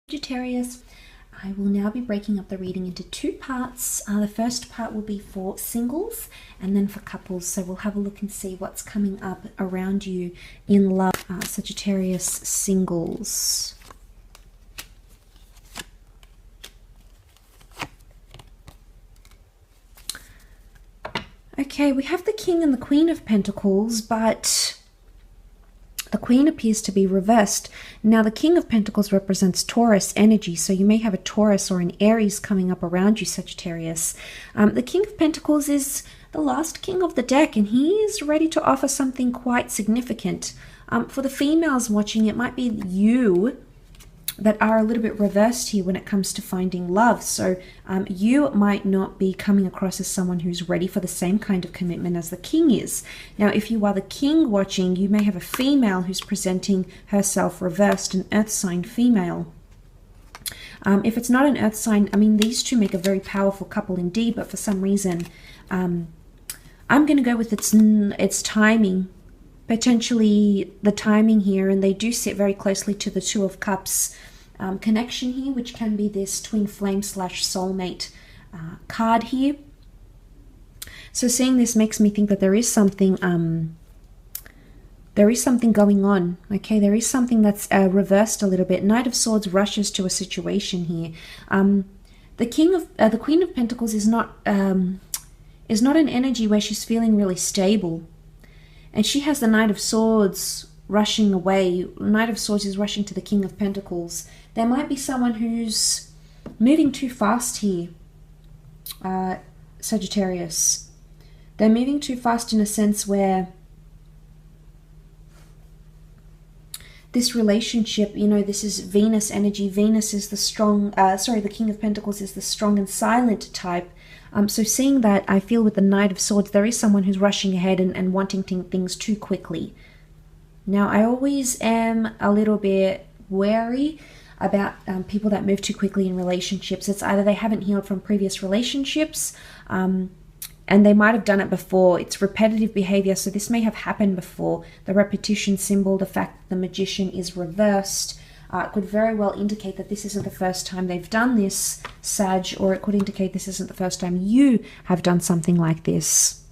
Sagittarius, I will now be breaking up the reading into two parts. The first part will be for singles and then for couples. So we'll have a look and see what's coming up around you in love, Sagittarius singles. Okay, we have the King and the Queen of Pentacles, but the Queen appears to be reversed. Now, the King of Pentacles represents Taurus energy, so you may have a Taurus or an Aries coming up around you, Sagittarius. The King of Pentacles is the last king of the deck, and he is ready to offer something quite significant. For the females watching, it might be you that are a little bit reversed here when it comes to finding love. So you might not be coming across as someone who's ready for the same kind of commitment as the king is. Now, if you are the king watching, you may have a female who's presenting herself reversed, an earth sign female. If it's not an earth sign, I mean, these two make a very powerful couple indeed, but for some reason, I'm going to go with its timing. Potentially the timing here, and they do sit very closely to the Two of Cups connection here, which can be this twin flame / soulmate card here. So seeing this makes me think that there is something going on. Okay, there is something that's reversed a little bit. Knight of Swords rushes to a situation here. The Queen of Pentacles is not an energy where she's feeling really stable. And she has the Knight of Swords rushing away. Knight of Swords is rushing to the King of Pentacles. There might be someone who's moving too fast here, Sagittarius. They're moving too fast in a sense where this relationship, you know, this is Venus energy. Venus is the strong, the King of Pentacles is the strong and silent type. So seeing that, I feel with the Knight of Swords, there is someone who's rushing ahead and wanting things too quickly. Now, I always am a little bit wary about people that move too quickly in relationships. It's either they haven't healed from previous relationships, and they might have done it before. It's repetitive behavior, so this may have happened before. The repetition symbol, the fact that the Magician is reversed, could very well indicate that this isn't the first time they've done this, Sag, or it could indicate this isn't the first time you have done something like this.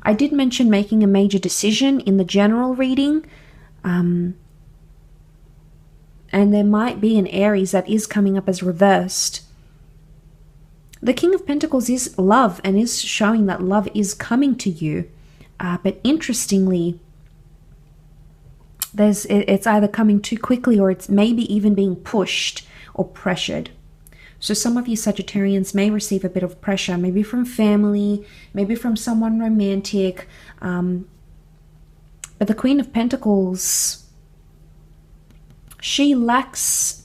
I did mention making a major decision in the general reading, and there might be an Aries that is coming up as reversed. The King of Pentacles is love and is showing that love is coming to you, but interestingly, it's either coming too quickly or it's maybe even being pushed or pressured. So some of you Sagittarians may receive a bit of pressure, maybe from family, maybe from someone romantic. But the Queen of Pentacles, she lacks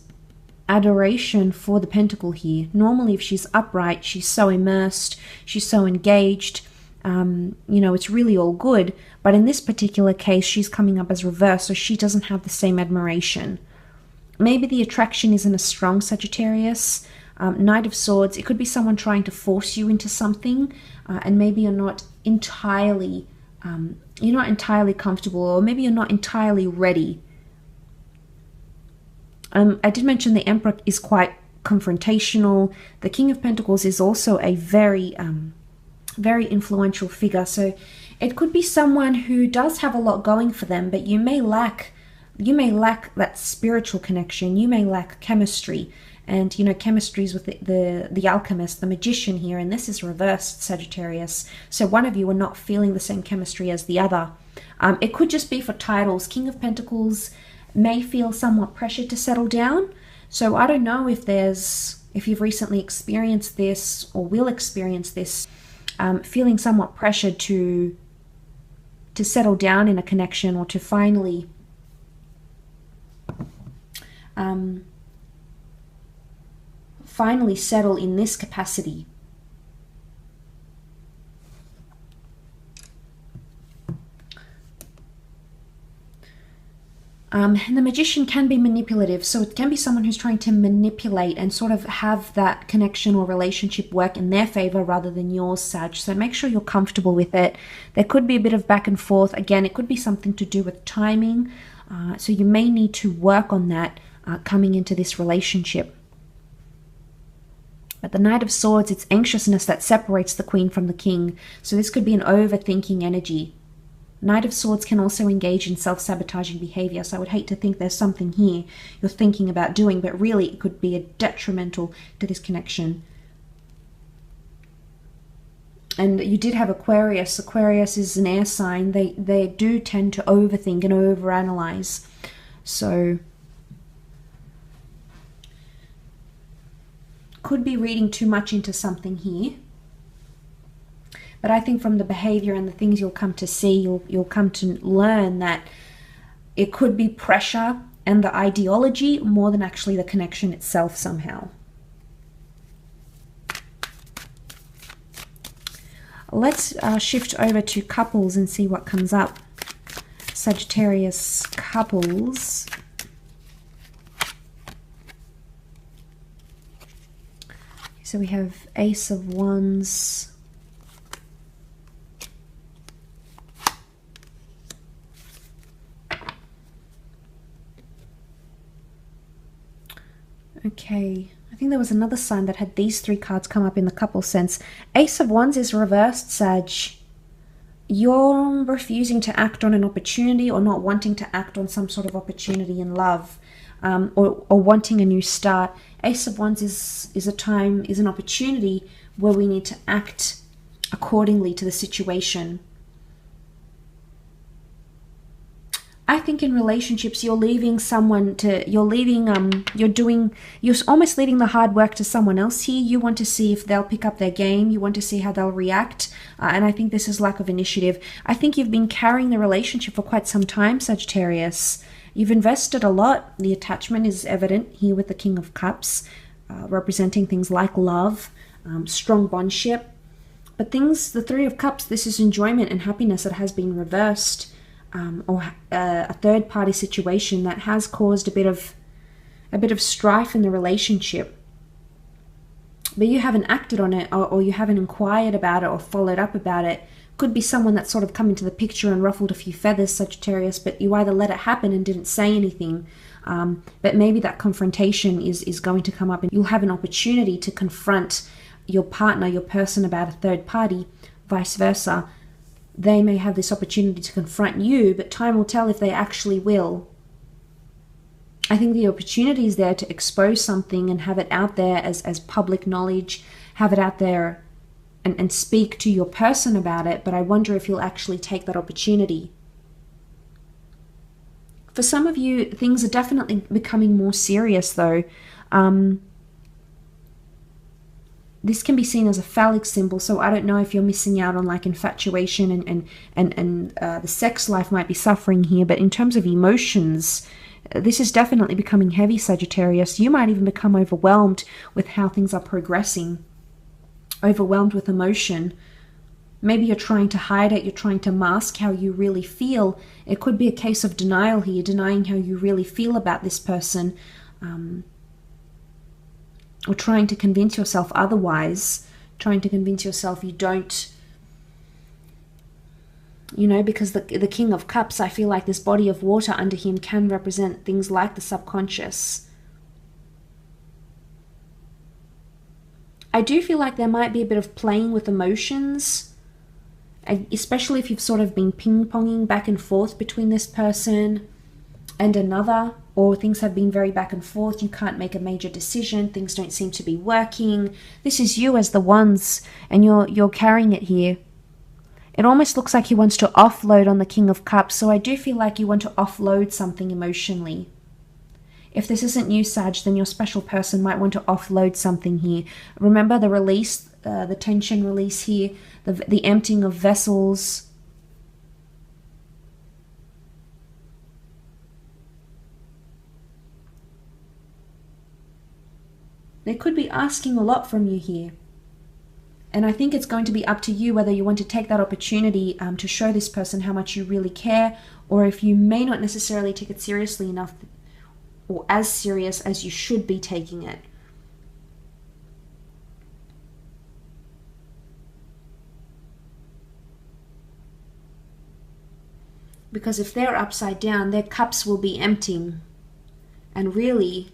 adoration for the pentacle here. Normally, if she's upright, she's so immersed, she's so engaged. You know, it's really all good. But in this particular case, she's coming up as reverse, so she doesn't have the same admiration. Maybe the attraction isn't as strong, Sagittarius. Knight of Swords, it could be someone trying to force you into something, and maybe you're not entirely comfortable, or maybe you're not entirely ready. I did mention the Emperor is quite confrontational. The King of Pentacles is also a very influential figure, so it could be someone who does have a lot going for them, but you may lack that spiritual connection. You may lack chemistry, and you know, chemistry is with the alchemist, the Magician here, and this is reversed, Sagittarius. So one of you are not feeling the same chemistry as the other. It could just be for titles. King of Pentacles may feel somewhat pressured to settle down. So I don't know if you've recently experienced this or will experience this. Feeling somewhat pressured to settle down in a connection, or to finally settle in this capacity. And the Magician can be manipulative, so it can be someone who's trying to manipulate and sort of have that connection or relationship work in their favor rather than yours, Sag. So make sure you're comfortable with it. There could be a bit of back and forth. Again, it could be something to do with timing. So you may need to work on that coming into this relationship. But the Knight of Swords, it's anxiousness that separates the Queen from the King. So this could be an overthinking energy. Knight of Swords can also engage in self-sabotaging behavior. So I would hate to think there's something here you're thinking about doing, but really it could be detrimental to this connection. And you did have Aquarius. Aquarius is an air sign. They do tend to overthink and overanalyze. So could be reading too much into something here. But I think from the behavior and the things you'll come to see, you'll come to learn that it could be pressure and the ideology more than actually the connection itself somehow. Let's shift over to couples and see what comes up. Sagittarius couples. So we have Ace of Wands. Okay, I think there was another sign that had these three cards come up in the couple sense. Ace of Wands is reversed, Sag. You're refusing to act on an opportunity or not wanting to act on some sort of opportunity in love. Or wanting a new start. Ace of Wands is an opportunity where we need to act accordingly to the situation. I think in relationships you're leaving someone to, you're almost leaving the hard work to someone else here. You want to see if they'll pick up their game. You want to see how they'll react. And I think this is lack of initiative. I think you've been carrying the relationship for quite some time, Sagittarius. You've invested a lot. The attachment is evident here with the King of Cups, representing things like love, strong bondship. But the Three of Cups, this is enjoyment and happiness that has been reversed, or a third-party situation that has caused a bit of strife in the relationship. But you haven't acted on it, or you haven't inquired about it or followed up about it. Could be someone that's sort of come into the picture and ruffled a few feathers, Sagittarius, but you either let it happen and didn't say anything, but maybe that confrontation is going to come up and you'll have an opportunity to confront your partner, your person, about a third party, vice versa. They may have this opportunity to confront you, but time will tell if they actually will. I think the opportunity is there to expose something and have it out there as public knowledge, have it out there and speak to your person about it, but I wonder if you'll actually take that opportunity. For some of you, things are definitely becoming more serious, though. This can be seen as a phallic symbol, so I don't know if you're missing out on like infatuation and the sex life might be suffering here, but in terms of emotions, this is definitely becoming heavy, Sagittarius. You might even become overwhelmed with how things are progressing. Overwhelmed with emotion. Maybe you're trying to hide it, you're trying to mask how you really feel. It could be a case of denial here, denying how you really feel about this person, or trying to convince yourself otherwise, trying to convince yourself you don't, because the King of Cups, I feel like this body of water under him can represent things like the subconscious. I do feel like there might be a bit of playing with emotions, especially if you've sort of been ping-ponging back and forth between this person and another, or things have been very back and forth. You can't make a major decision. Things don't seem to be working. This is you as the Wands, and you're carrying it here. It almost looks like he wants to offload on the King of Cups, so I do feel like you want to offload something emotionally. If this isn't you, Sag, then your special person might want to offload something here. Remember the release, the tension release here, the emptying of vessels. They could be asking a lot from you here. And I think it's going to be up to you whether you want to take that opportunity to show this person how much you really care, or if you may not necessarily take it seriously enough, or as serious as you should be taking it. Because if they're upside down, their cups will be emptying. And really,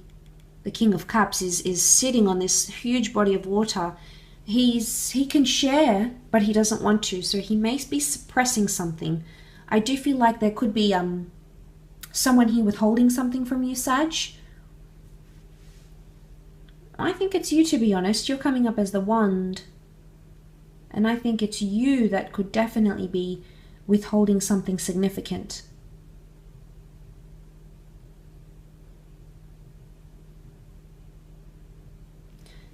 the King of Cups is sitting on this huge body of water. He can share, but he doesn't want to, so he may be suppressing something. I do feel like there could be someone here withholding something from you, Sag. I think it's you, to be honest. You're coming up as the Wand. And I think it's you that could definitely be withholding something significant.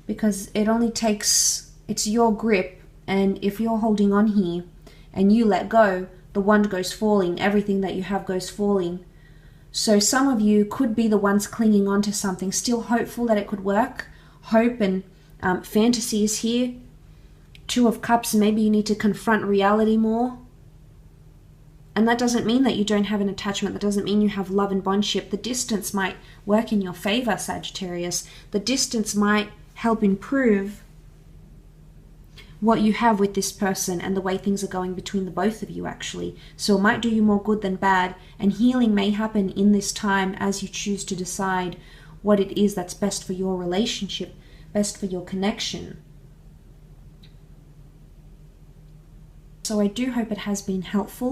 Because it only takes, it's your grip, and if you're holding on here and you let go, the wand goes falling, everything that you have goes falling. So some of you could be the ones clinging on to something, still hopeful that it could work. Hope and fantasy is here. Two of Cups, maybe you need to confront reality more. And that doesn't mean that you don't have an attachment. That doesn't mean you have love and bondship. The distance might work in your favor, Sagittarius. The distance might help improve what you have with this person and the way things are going between the both of you, actually. So it might do you more good than bad, and healing may happen in this time as you choose to decide what it is that's best for your relationship, best for your connection. So I do hope it has been helpful.